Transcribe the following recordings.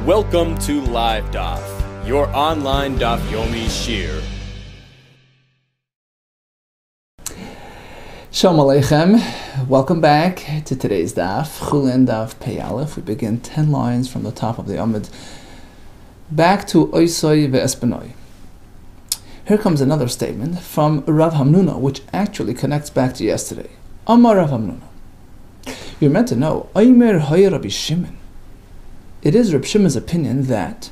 Welcome to LiveDaf, your online Daf Yomi Shir. Shalom Aleichem. Welcome back to today's Daf, CHULLIN Daf Pei Aleph. We begin 10 lines from the top of the Amud, back to Oisoi ve'esbenoi. Here comes another statement from Rav Hamnuna, which actually connects back to yesterday. Amar Rav Hamnuna. You're meant to know, Aymer Hay Rabbi Shimon. It is Rabbi Shimon's opinion that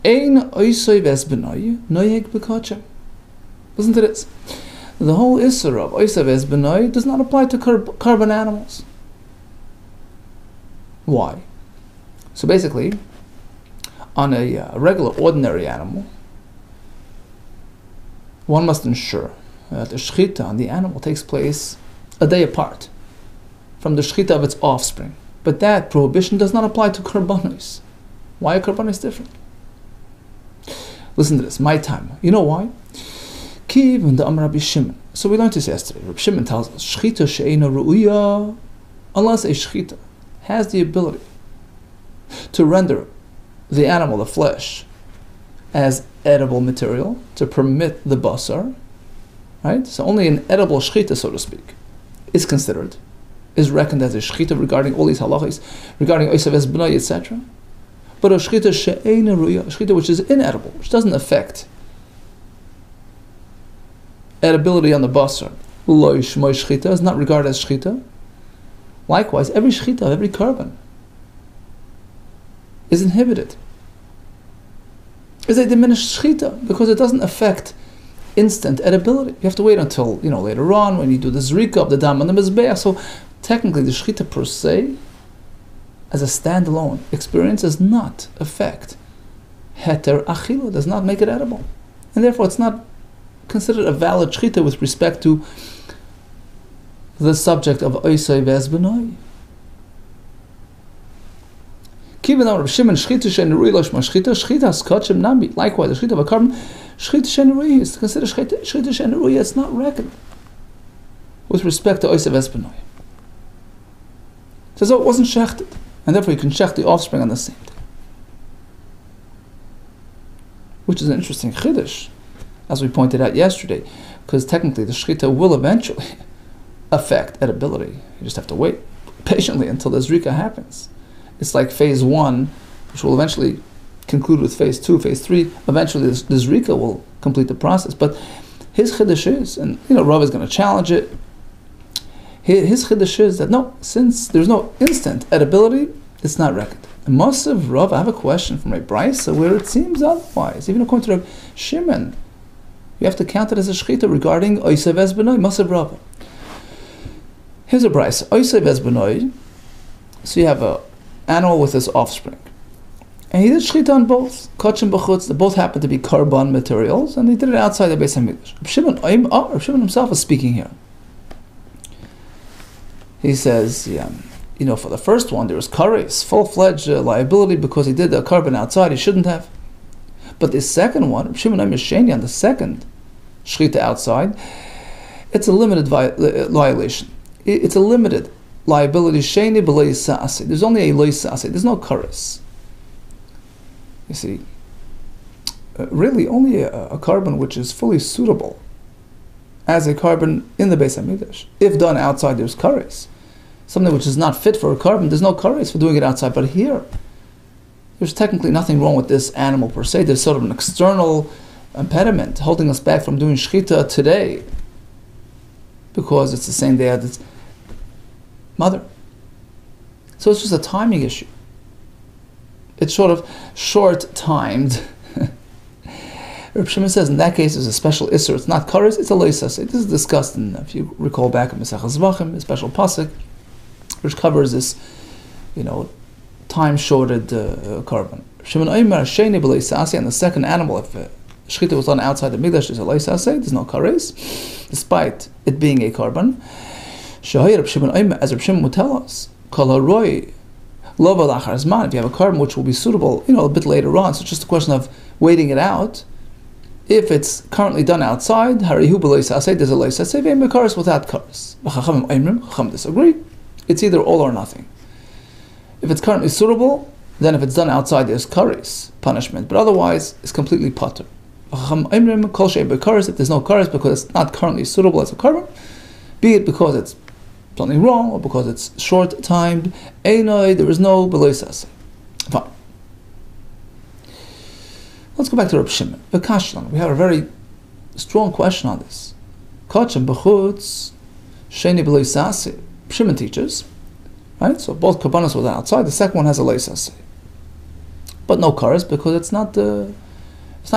Ein Oisoi ve'esbenoi noyeg b'kachem. Listen to this. The whole Isser of Oisoi ve'esbenoi does not apply to carbon animals. Why? So basically, on a regular, ordinary animal, one must ensure that the shechita on the animal takes place a day apart from the shechita of its offspring. But that prohibition does not apply to karbanos. Why are karbanos different? Listen to this, my time. You know why? Kiv and the Amar Rabbi Shimon. So we learned this yesterday. Rabbi Shimon tells us, shechita she'eina ru'uya, unless a shechita has the ability to render the animal, the flesh, as edible material, to permit the basar, right? So only an edible shechita, so to speak, is considered, is reckoned as a shechita regarding all these halachas, regarding oisei ve'esbenoi, etc. But a shechita she'eina ru'uya, a shechita which is inedible, which doesn't affect edibility on the basar, lo yishmoi shechita, is not regarded as shechita. Likewise, every shechita of every carbon is inhibited, is a diminished shechita, because it doesn't affect instant edibility. You have to wait until, later on when you do the zrika of the dam on the mizbeach. So technically the shechita per se, as a standalone experience, does not affect heter achila, does not make it edible. And therefore it's not considered a valid shechita with respect to the subject of oisei ve'esbenoi. Likewise, the shechita of a carbon, shechita she'enurui is considered shechita she'enurui. It's not reckoned with respect to oisei ve'esbenoi. So it wasn't shechted, and therefore you can shech the offspring on the same day, which is an interesting chiddush, as we pointed out yesterday, because technically the shechita will eventually affect edibility. You just have to wait patiently until the zrika happens. It's like phase 1, which will eventually conclude with phase 2, phase 3. Eventually, the zrika will complete the process. But his chiddush is, and Rav is going to challenge it. His chiddush is that no, since there's no instant edibility, it's not reckoned. And Masav Rav, I have a question from a brisa where it seems otherwise. Even according to Rav Shimon, you have to count it as a shechita regarding oisei ve'esbenoi. Masav Rav. Here's a brisa. Oisei ve'esbenoi. So you have a animal with his offspring, and he did shechita on both kachim b'chutz. They both happen to be carbon materials, and he did it outside the Beis Hamikdash. Rav Shimon himself is speaking here. He says, for the first one there was kares, full-fledged liability because he did the carbon outside. He shouldn't have. But the second one, Rav Shimon Sheni, on the second shechita outside, it's a limited violation. It's a limited liability. Sheni b'lo yisasi. There's only a lo yisasi. There's no kares. You see, really only a carbon which is fully suitable as a carbon in the Beis Hamikdash. If done outside, there's kares. Something which is not fit for a carbon, there's no kares for doing it outside. But here, there's technically nothing wrong with this animal per se. There's sort of an external impediment holding us back from doing shechita today, because it's the same day as its mother. So it's just a timing issue. It's sort of short-timed. Rav Shimon says in that case there's a special isser. It's not kares, it's a lo yisasi. This is discussed in, if you recall back in Masechah Zvachim, a special pasuk which covers this, time-shorted carbon. Shimon Omer sheni b'lo yisasi, and the second animal, if shechita was done outside the mikdash, there's a lo yisasi, there's no kares, despite it being a carbon. Shahir Rav Shimon Omer, as Rav Shimon would tell us, kol haroi lo v'lachar zman. If you have a carbon which will be suitable, a bit later on, so it's just a question of waiting it out. If it's currently done outside, harihu b'lo yisasi, there's a lo yisasi, ve'im b'kares without kares. Chacham disagree. It's either all or nothing. If it's currently suitable, Then if it's done outside, there's kares, punishment. But otherwise, it's completely patur. If there's no kares because it's not currently suitable as a carbon, be it because it's something wrong or because it's short-timed, there is no beloisas. Fine. Let's go back to Reb Shimon. We have a very strong question on this. Shimon teaches, right? So both karbanos were outside. The second one has a loisas, but no kares because it's not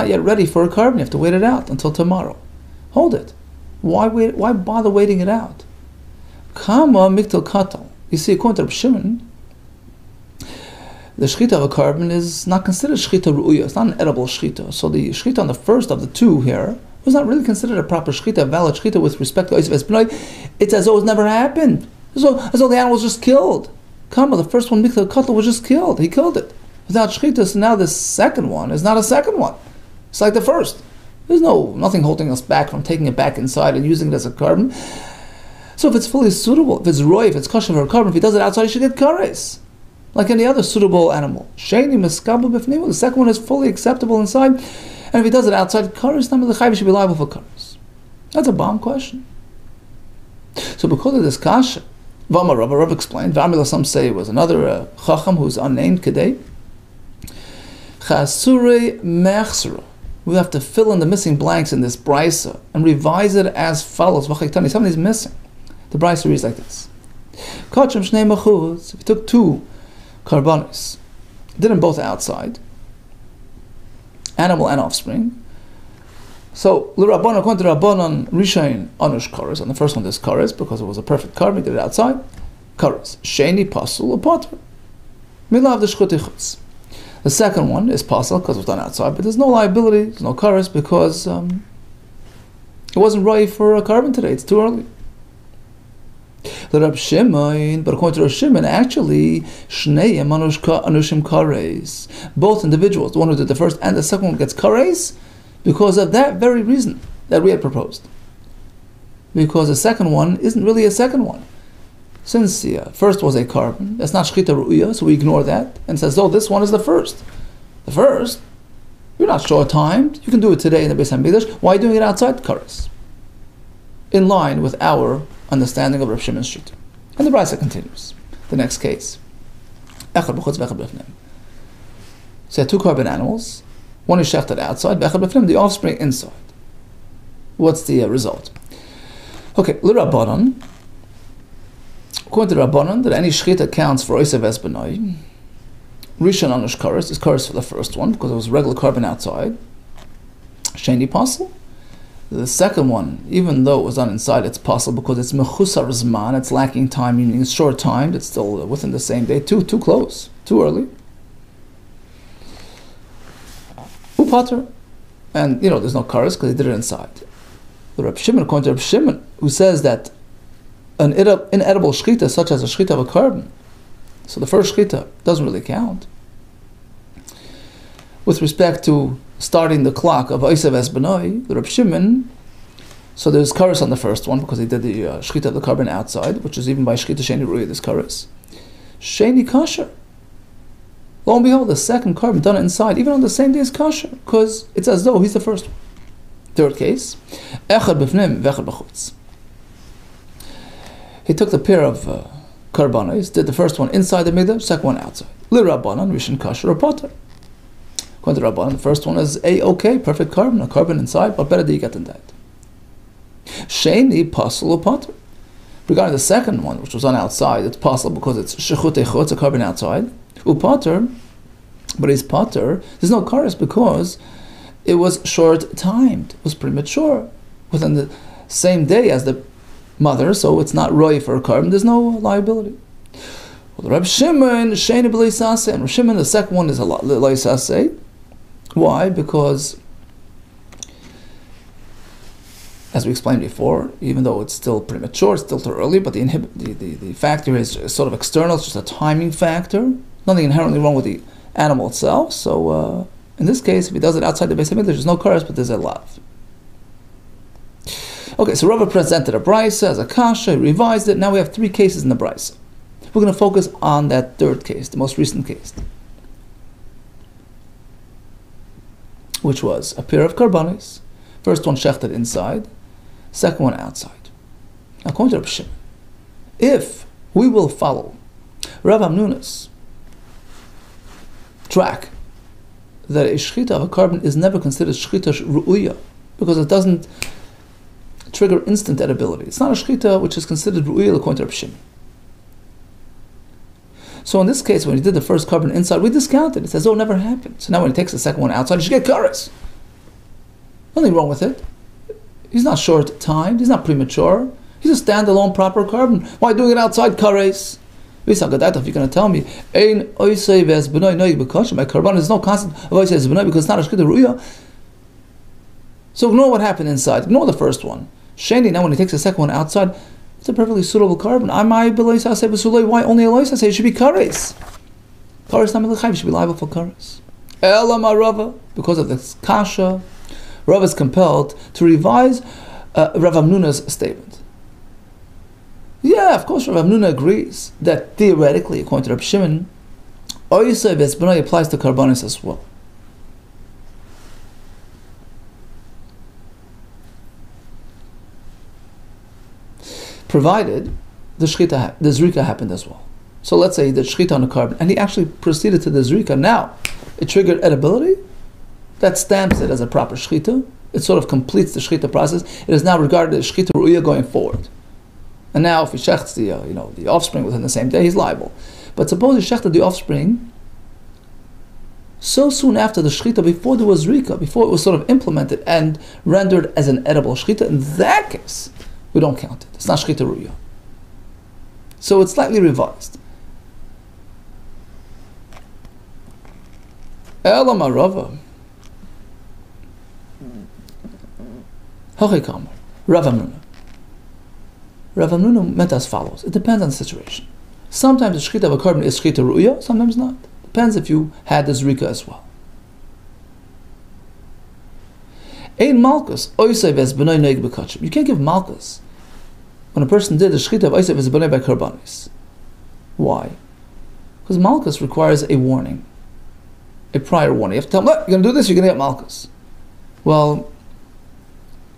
yet ready for a carbon. You have to wait it out until tomorrow. Hold it. Why wait? Why bother waiting it out? Kama miktal katal. You see, according to Reb Shimon, the shchita of a carbon is not considered shchita ru'uya. It's not an edible shchita. So the shchita on the first of the two here was not really considered a proper shchita, a valid shchita with respect to Oisav Esbenoi. It's as though it never happened. As though the animal was just killed. Kama, the first one, miktal katal, was just killed. He killed it without shchita. So now this second one is not a second one. It's like the first. There's nothing holding us back from taking it back inside and using it as a carbon. So if it's fully suitable, if it's roy, if it's kosher for a carbon, if he does it outside, he should get kares, like any other suitable animal. Sheni miskabel b'fnimu. The second one is fully acceptable inside, and if he does it outside, kares, then the chayv should be liable for kares. That's a bomb question. So because of this kasha, Rav explained. V'amila, some say it was another chacham who's unnamed kadei. Chasurei mechsura. We have to fill in the missing blanks in this brisa and revise it as follows. Something is missing. The brisa reads like this: if you took two karbanis, did them both outside, animal and offspring. So l'rabbanan, according to Rabbanan, rishayin anush kares. On the first one, there's kares because it was a perfect carbon. Did it outside, kares. Sheni pasul upater. Milav the shchutichutz. The second one is pasul because it was done outside, but there's no liability, there's no kares because it wasn't ready for a carbon today. It's too early. The Reb Shimon, but according to Reb Shimon, actually shnei anushim kares. Both individuals, the one who did the first and the second one, gets kares because of that very reason that we had proposed. Because the second one isn't really a second one. Since the first was a carbon, that's not shchita ru'uya, so we ignore that and says, oh, this one is the first. The first, you're not short-timed. You can do it today in the Beis HaMikdash. Why are you doing it outside? Kares. In line with our understanding of Reb Shimon's shita. And the brisa continues. The next case. Echad b'chutz v'echad b'fnim. So two carbon animals. One is shechted outside, v'echad b'fnim, the offspring inside. What's the result? Okay, l'Rabbanan. According to Rabbanan, that any shchita counts for Oisav Esbenoi. Rishon anush kares is kares for the first one because it was regular carbon outside. Sheni pasul. The second one, even though it was done inside, it's pasul because it's mechusar zman. It's lacking time, meaning it's short timed. It's still within the same day. Too close, too early. Upater, and there's no kares because he did it inside. The Reb Shimon, according to Reb Shimon, who says that an inedible shchita, such as a shchita of a carbon, so the first shchita doesn't really count. With respect to starting the clock of Oisav Esbenoi, the Reb Shimon, so there's kares on the first one because he did the shchita of the carbon outside, which is even by shchita sheni ru'ya, there's kares. Sheni kasher. Lo and behold, the second carbon done inside, even on the same day, is kasher because it's as though he's the first one. Third case, echad b'fnim v'echad b'chutz. He took the pair of karbanos, did the first one inside the mikdash, second one outside. L'Rabbanan, rishon kasher or potter. According to Rabbanan, the first one is okay, perfect carbon, a carbon inside, but better do you get than that. Sheni pasul or potter. Regarding the second one, which was on outside, it's pasul because it's shechut echut, a carbon outside. Upater, but he's potter. There's no kares because it was short-timed, it was premature, within the same day as the mother, so it's not roy for a carbon, there's no liability. Well, the Reb Shimon, Sheni b'leisaseh, and Reb Shimon, the second one is a leisaseh. Why? Because, as we explained before, even though it's still premature, it's still too early, but the factor is sort of external, it's just a timing factor, nothing inherently wrong with the animal itself, so in this case, if he does it outside the Beis HaMikdash, there's no kares, but there's a lav. Okay, so Rava presented a brisa as a kasha, revised it. Now we have three cases in the brisa. We're going to focus on that third case, the most recent case. which was a pair of karbanis. First one shechted inside, second one outside. Now, according to Reb Shimon, if we will follow Rav Hamnuna's track, that a shechita of a carbon is never considered shechita ru'uya, because it doesn't trigger instant edibility. It's not a shechita which is considered ru'uya according to Reb Shimon. So in this case, when he did the first carbon inside, we discounted. It says, oh, it never happened. So now when he takes the second one outside, he should get kares. Nothing wrong with it. He's not short-timed. He's not premature. He's a standalone proper carbon. Why doing it outside kares? If you're going to tell me, my carbon is no constant of oisei ves because it's not a shechita ru'uya. So ignore what happened inside. Ignore the first one. Sheni, now when he takes the second one outside, it's a perfectly suitable carbon. Why only Eloisa say it should be kares? Kares namilachayv should be liable for kares. Elama Rava, because of this kasha, Rava is compelled to revise Rav Hamnuna's statement. Yeah, of course, Rav Hamnuna agrees that theoretically, according to Reb Shimon, Oisei ves benai applies to karbanis as well. Provided the zrika happened as well. So let's say he did shechita on a carbon, and he actually proceeded to the zrika. Now, it triggered edibility. That stamps it as a proper shechita. It sort of completes the shechita process. It is now regarded as shechita ru'uya going forward. And now, if he shechts the offspring within the same day, he's liable. But suppose he shechted the offspring so soon after the shechita, before there was zrika, before it was sort of implemented and rendered as an edible shechita. In that case, we don't count it. It's not shechita ru'uya. So it's slightly revised. Elama Rava. Hachikam. Rav Hamnuna. Rav Hamnuna meant as follows. It depends on the situation. Sometimes the shechita of a carbon is shechita ru'uya, sometimes not. Depends if you had the zrika as well. Ein malchus oisei ves benai neig bekachim. You can't give malchus when a person did the shechita of oisei ves benai by karbanis. Why? Because malchus requires a warning, a prior warning. You have to tell him, look, you're going to do this, you're going to get malchus. Well,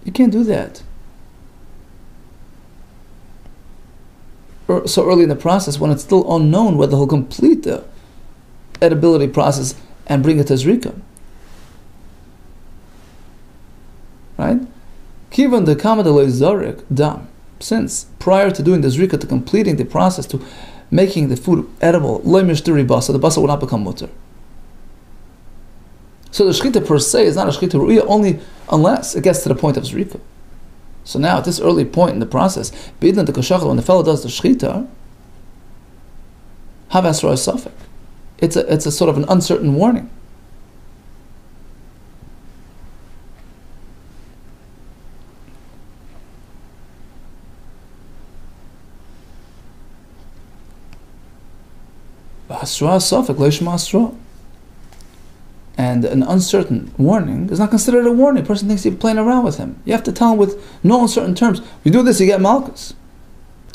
you can't do that so early in the process when it's still unknown whether he'll complete the edibility process and bring it to zrika. Right? Kivan the kamadalei zarek dam. Since prior to doing the zrika, to completing the process, to making the food edible, loy mishturi basa, the basa will not become mutter. So the shechita per se is not a shechita ru'uya only unless it gets to the point of zrika. So now at this early point in the process, bidlan the koshachal, when the fellow does the shechita, have asra safek. It's a sort of an uncertain warning. And an uncertain warning is not considered a warning. A person thinks you're playing around with him. You have to tell him with no uncertain terms. If you do this, you get malchus.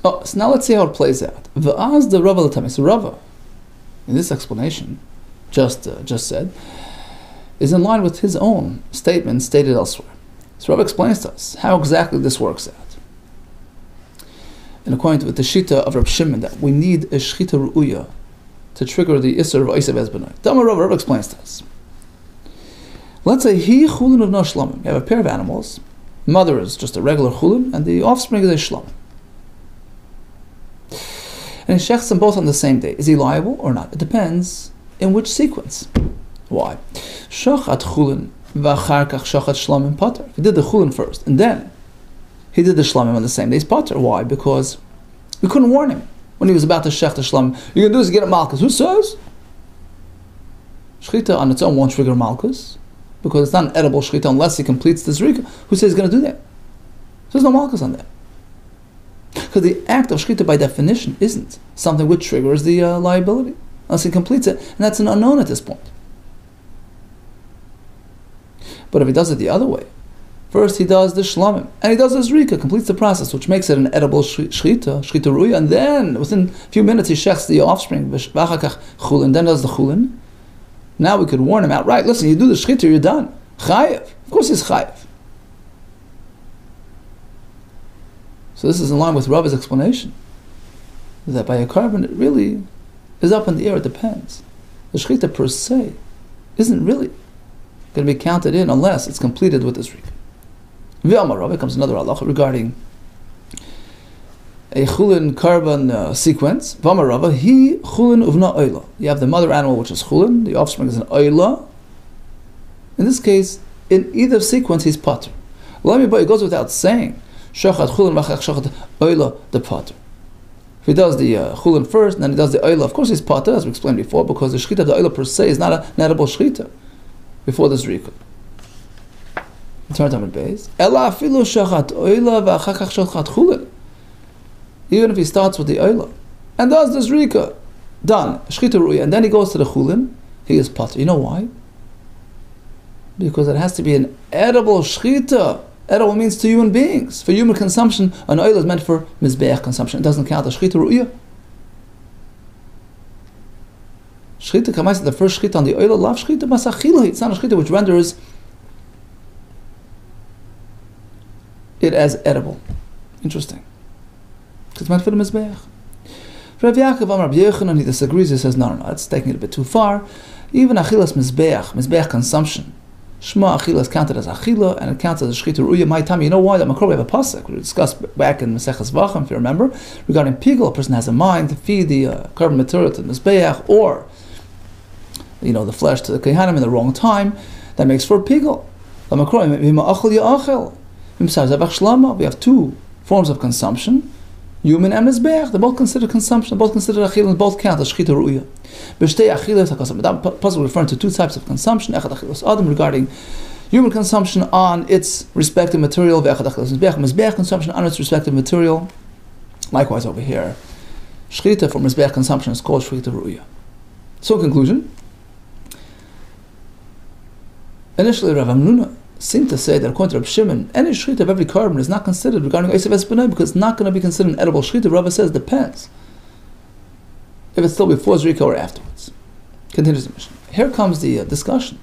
Oh, so now let's see how it plays out. V'az the Rava l'tamis. Rava, in this explanation, just said, is in line with his own statement stated elsewhere. So Rava explains to us how exactly this works out. And according to the shita of Reb Shimon, that we need a shechita ru'uya to trigger the isser of oisei ves benai. Rava explains to us. Let's say he chulin of no shlomim. You have a pair of animals. Mother is just a regular chulin, and the offspring is a shlom. And he shechts them both on the same day. Is he liable or not? It depends in which sequence. Why? Shachat chulin v'achar kach shachat shlomim pater. He did the chulin first, and then he did the shlomim on the same day. He's pater. Why? Because we couldn't warn him when he was about to shech the shlomim. You're going to do is get a malchus. Who says? Shechita on its own won't trigger malchus, because it's not an edible shechita unless he completes the zrika. Who says he's going to do that? So there's no malchus on that. Because the act of shechita by definition isn't something which triggers the liability unless he completes it, and that's an unknown at this point. But if he does it the other way, first he does the shlomim, and he does the zrika, completes the process, which makes it an edible shechita ru'uya, and then within a few minutes he shechs the offspring, then does the chulin. Now we could warn him outright, listen, you do the shechita, you're done. Chayev. Of course he's chayev. So this is in line with Rava's explanation, that by a carbon it really is up in the air, it depends. The shechita per se isn't really going to be counted in unless it's completed with this rika. V'amar Rava comes another halacha regarding a chulin carbon sequence. V'amar Rava, he chulin uvna oila. You have the mother animal, which is chulin, the offspring is an oila. In this case, in either sequence, he's pater. It goes without saying, shachat chulin v'achach shachat oila, the pater. If he does the chulin first, and then he does the oila, of course he's pater, as we explained before, because the shechita of the oila per se is not an edible shechita before this rika. Turn Talmud Beis. Ela afilu shachat oila v'achach shachat chulin. Even if he starts with the oila and does this rika, done, shechita ru'ya, and then he goes to the chulin, he is pater. You know why? Because it has to be an edible shechita. Edible means to human beings. For human consumption, an oila is meant for mizbeach consumption. It doesn't count as shechita ru'ya. Shechita kamaisa, the first shechita on the oila, lav shechita masachila. It's not a shechita which renders it as edible. Interesting. It's meant for the mizbeach. Rav Yaakov Amar Rabbi Yochanan, he disagrees. He says, no, that's taking it a bit too far. Even achilas mizbeach consumption, shma achila is counted as achila, and it counts as a shechita ru'ya. My time, you know why? The makor, we have a pasuk we discussed back in Maseches Vachim, if you remember, regarding pigul. A person has a mind to feed the carbon material to the mizbeach, or the flesh to the kehanim in the wrong time. That makes for pigul. The makor, we have two forms of consumption, human and mizbeach. They're both considered consumption, they're both considered achila, and both count as shechita ru'ya. B'shtei achilas hakasam. That puzzle referring to two types of consumption. Echad achilas adam regarding human consumption on its respective material. Ve'echad achilas mizbeach consumption on its respective material. Likewise over here, shechita for mizbeach consumption is called shechita ru'ya. So in conclusion, initially Rav Hamnuna seemed to say that according to Rav Shimon, any shechita of every carbon is not considered regarding Eisav Espanai because it's not going to be considered an edible shechita. Rava says depends if it's still before Zrika or afterwards. Continues the Mishnah. Here comes the discussion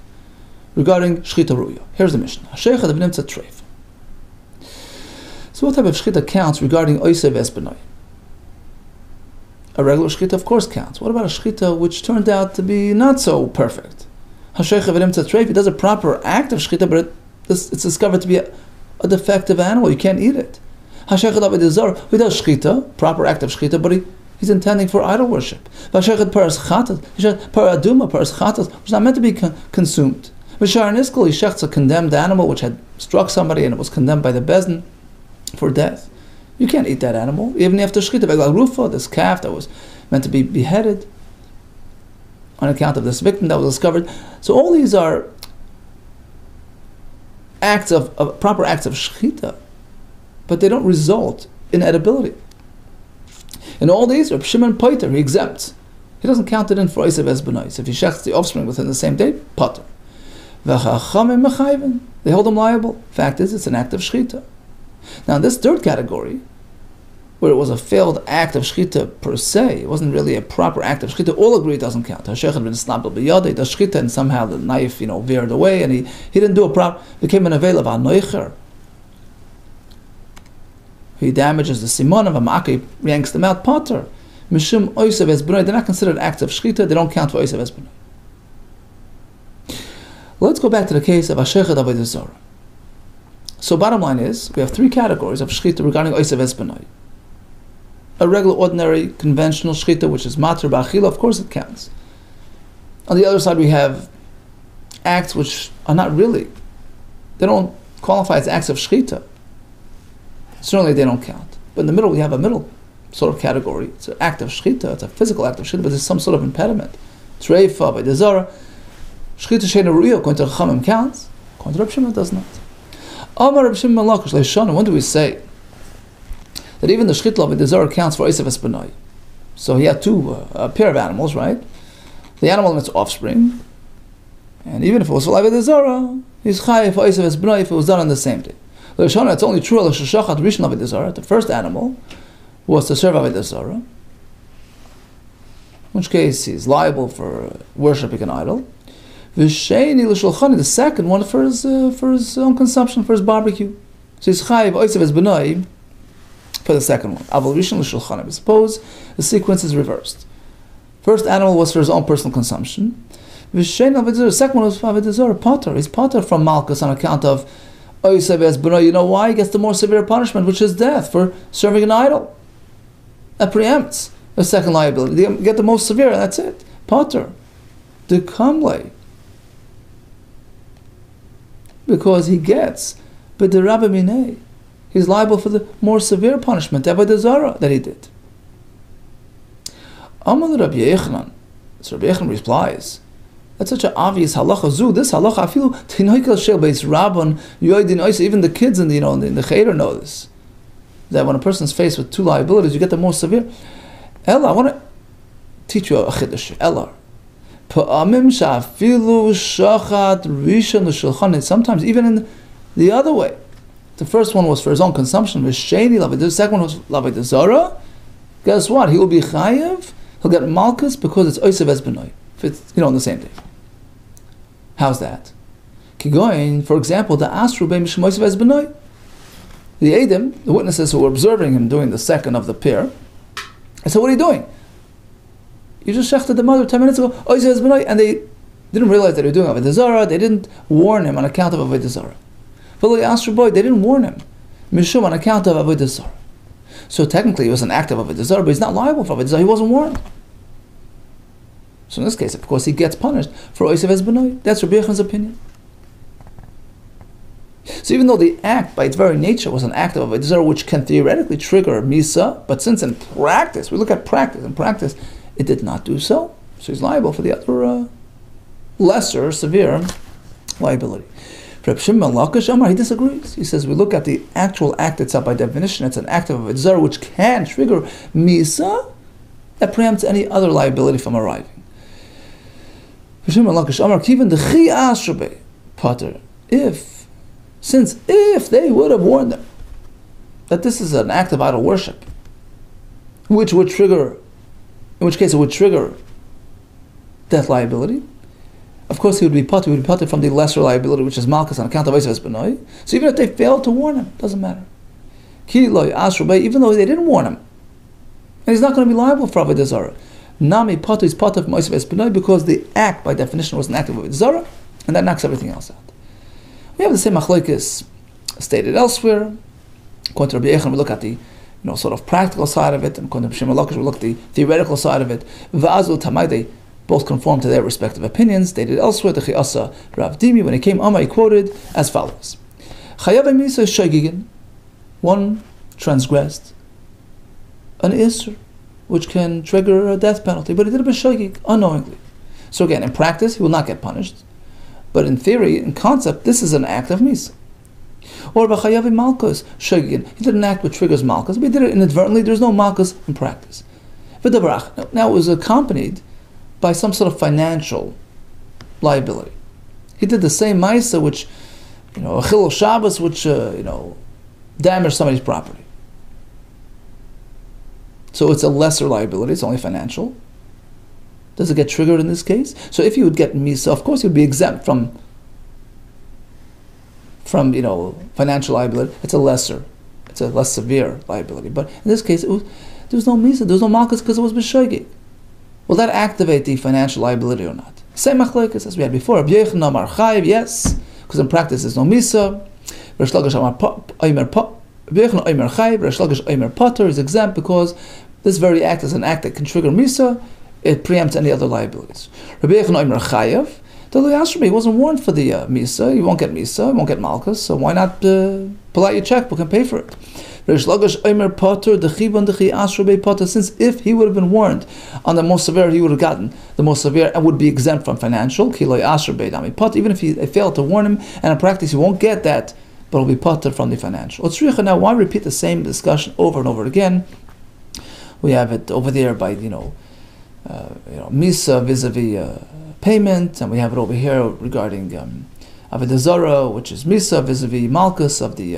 regarding shechita ru'ya. Here's the Mishnah. Hasheicha d'v'nimtza treif. So what type of shechita counts regarding Eisav Espanai? A regular shechita of course counts. What about a shechita which turned out to be not so perfect? Hasheicha d'v'nimtza treif. He does a proper act of shechita, but it's discovered to be a defective animal. You can't eat it. Hasheicha d'v'nimtza he does shechita, proper act of shechita, but he's intending for idol worship. V'ashechet paras chatat, paraduma paras chatat, which is not meant to be consumed. V'shar niskal, he shechts a condemned animal which had struck somebody and it was condemned by the bezdin for death. You can't eat that animal, even after shechita. V'egla rufa, this calf that was meant to be beheaded on account of this victim that was discovered. So all these are acts of proper acts of shechita, but they don't result in edibility. In all these, Reb Shimon Pater, he exempts. He doesn't count it in for Eisav Esbanai. So if he shechts the offspring within the same day, Pater. V'chachamim mechayven. They hold him liable. Fact is, it's an act of shechita. Now in this third category, where it was a failed act of shechita per se, it wasn't really a proper act of shechita, all agree it doesn't count. Hashechet ben snabel b'yada, he does shechita and somehow the knife, veered away and he didn't do a proper, became an avail of anoicher. He damages the simon of a maki, yanks them out, Pater. Mishum Eisav Esbanai, they're not considered acts of shechita, they don't count for Eisav Esbanai. Let's go back to the case of Hashechet Avodah Zarah. So bottom line is, we have three categories of shechita regarding Eisav Esbanai. A regular, ordinary, conventional shechita, which is mater ba'achila, of course it counts. On the other side we have acts which are not really, they don't qualify as acts of shechita. Certainly they don't count. But in the middle we have a middle sort of category. It's an act of shechita, it's a physical act of shechita, but there's some sort of impediment. Treifa, by Zara, shechita sheina ru'ya, according to Chachamim counts, according to Reb Shimon it does not. Amar Reb Shimon Lakish Leishana, when do we say that even the shechita by Zara counts for Eisav Esbanai? So he had a pair of animals, right? The animal and its offspring, and even if it was for Eisav Zara, he's chayav for Eisav Esbanai if it was done on the same day. It's only true the first animal was to serve Avodah Zarah, in which case he's liable for worshipping an idol. V'sheni l'shulchani, the second one for his own consumption, for his barbecue. So he's chayiv oisav es benoi for the second one. Aval rishon l'shulchani. Suppose the sequence is reversed. First animal was for his own personal consumption. V'sheni l'avodah, the second one was for avodah zarah, potter. He's potter from malchus on account of oisav es benoi. You know why? He gets the more severe punishment, which is death for serving an idol. That preempts the second liability. They get the most severe, and that's it. Potter. The kamlei. Because he gets, but the Rabbi Minei, he's liable for the more severe punishment, avodah zarah, that he did. Amal Rabbi Yechanan, so Rabbi Yechanan replies, that's such an obvious halacha. Zu, this halacha, afilu tinoikel shel beis rabban yoidin oisa. Even the kids in the cheder know this. That when a person's faced with two liabilities, you get the more severe. Ella, I want to teach you a chiddush. Ella. Sometimes even in the other way. The first one was for his own consumption. The second one was avodah zarah. Guess what? He will be chayev. He'll get malchus because it's oisav es benoi. If it's on the same day. How's that? Kigoin, for example, the asru beim mishum oisav es benoi. The Edom, the witnesses who were observing him doing the second of the pair, I said, what are you doing? You just shechted the mother 10 minutes ago, and they didn't realize that they were doing avodah zarah. They didn't warn him on account of avodah zarah. They didn't warn him, mishum, on account of avodah zarah. So technically it was an act of avodah zarah, but he's not liable for avodah zarah. He wasn't warned. So in this case, of course, he gets punished for oisav es benoi. That's Rabbi Yechanan's opinion. So even though the act, by its very nature, was an act of avodah zarah, which can theoretically trigger misa, but since in practice, we look at practice, it did not do so. So he's liable for the other lesser, severe liability. Reb Shimon Lakish Amar, he disagrees. He says we look at the actual act itself. By definition, it's an act of avodah zarah which can trigger misa that preempts any other liability from arriving. Reb Shimon Lakish Amar, Kivan dechi ashrbe pater. If they would have warned them that this is an act of idol worship, which would trigger, in which case it would trigger death liability, of course he would be potter from the lesser liability, which is malchus on account of oisav es benoi. So even if they failed to warn him, doesn't matter. Ki lo asru bei, even though they didn't warn him, and he's not going to be liable for avodah zarah. Nami potter is potter from oisav es benoi because the act, by definition, was an act of avodah zarah, and that knocks everything else out. We have the same machlokes stated elsewhere. According to Rabbi Yechanan, we look at the sort of practical side of it, and according to Shimon Lakish, we look at the theoretical side of it. Va'azu tamai, they both conform to their respective opinions. Stated elsewhere, the Chiasa Rav Dimi, when he came Amma, he quoted as follows: Chayav misa shogigin, one transgressed an isur, which can trigger a death penalty, but he did it b'shogig, unknowingly. So again, in practice, he will not get punished. But in theory, in concept, this is an act of misa. Or b'chayav malchus shogigin, he did an act which triggers malchus, but he did it inadvertently. There's no malchus in practice. V'davarach. Now it was accompanied by some sort of financial liability. He did the same ma'isa, which, a chilul Shabbos, which, damaged somebody's property. So it's a lesser liability, it's only financial. Does it get triggered in this case? So if you would get misa, of course you would be exempt from financial liability. It's a less severe liability. But in this case, there was no misa, there was no malchus because it was b'shogig. Will that activate the financial liability or not? Same machlokes as we had before. Rabbi Yechanan Amar Chayiv, yes, because in practice there's no misa. Reish Lakish Amar Omer Chayiv. Reish Lakish Omer Potter is exempt because this very act is an act that can trigger misa. It preempts any other liabilities. Rabbi Yechanan Omer Chayiv. He wasn't warned for the misa. He won't get misa. He won't get malchus. So why not pull out your checkbook and pay for it? Reish Lakish Omer Potter dechivan dechi asru Potter. Since if he would have been warned on the most severe, he would have gotten the most severe and would be exempt from financial. Kiloi asru dami Potter. Even if he failed to warn him, and in practice he won't get that, but will be Potter from the financial. Now, why repeat the same discussion over and over again? We have it over there by misa vis-a-vis payment, and we have it over here regarding avodah zarah, which is misa vis-a-vis malchus of the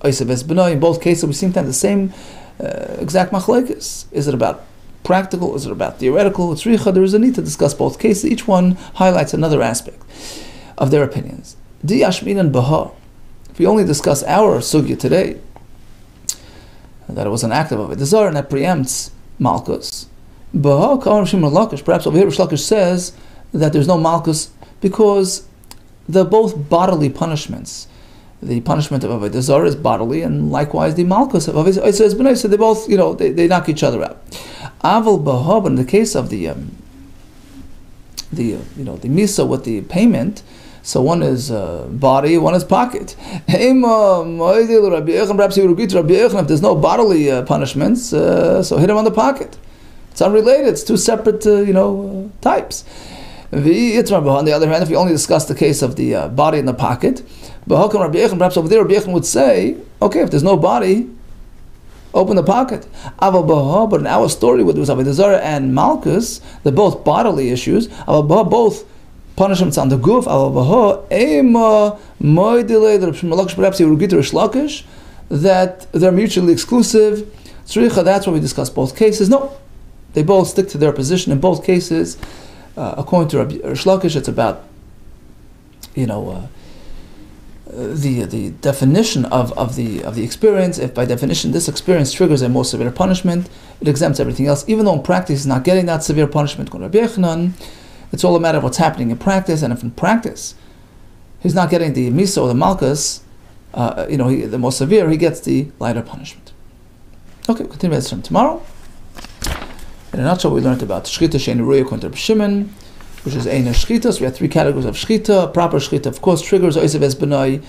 oisav es benoi. In both cases, we seem to have the same exact machlokes. Is it about practical? Is it about theoretical? It's richa. There is a need to discuss both cases. Each one highlights another aspect of their opinions. Di Ashmin and Baha. If we only discuss our sugya today, that it was an act of avodah zarah and that preempts malchus. Baha Ka'ar Shimon Lakish. Perhaps over here Rish Lakish says that there's no malchus because they're both bodily punishments. The punishment of avodah zarah is bodily, and likewise the malchus of avodah zarah. So they both, they knock each other out. Aval Baha, but in the case of the misa with the payment, so one is body, one is pocket. Perhaps he would agree to Rabbi Yochanan if there's no bodily punishments, so hit him on the pocket. It's unrelated. It's two separate, types. On the other hand, if we only discuss the case of the body and the pocket, perhaps over there Rabbi Yochanan would say, okay, if there's no body, open the pocket. But in our story, with avodah zarah and malchus, they're both bodily issues. Both punishments on the guf. Perhaps he would agree to Rish Lakish that they're mutually exclusive. That's why we discuss both cases. No, they both stick to their position in both cases. According to Rish Lakish, it's about the definition of the experience. If by definition this experience triggers a more severe punishment, it exempts everything else. Even though in practice he's not getting that severe punishment, it's all a matter of what's happening in practice. And if in practice he's not getting the misa or the malchus, the more severe, he gets the lighter punishment. Okay, we'll continue this from tomorrow. In a nutshell, we learned about shchita she'ein ruya according to Reb Shimon, which is ein shchita. So we have three categories of shchita. Proper shchita, of course, triggers oisev es benai.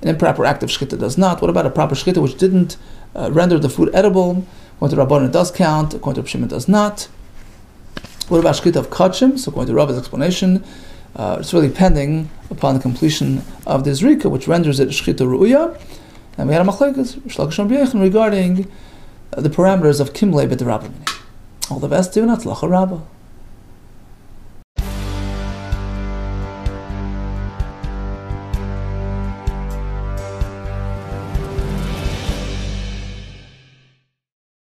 An improper act of shchita does not. What about a proper shchita which didn't render the food edible? According to Rabbanan, it does count. According to Reb Shimon, it does not. What about shchita of kachim? So according to Rabba's explanation, it's really pending upon the completion of the zrika, which renders it shchita ru'uya. And we had a machlekes Rish Lakish and Rabbi Yochanan regarding the parameters of kimlei b'derabbanan. All the best, do not tzlacha rabbah.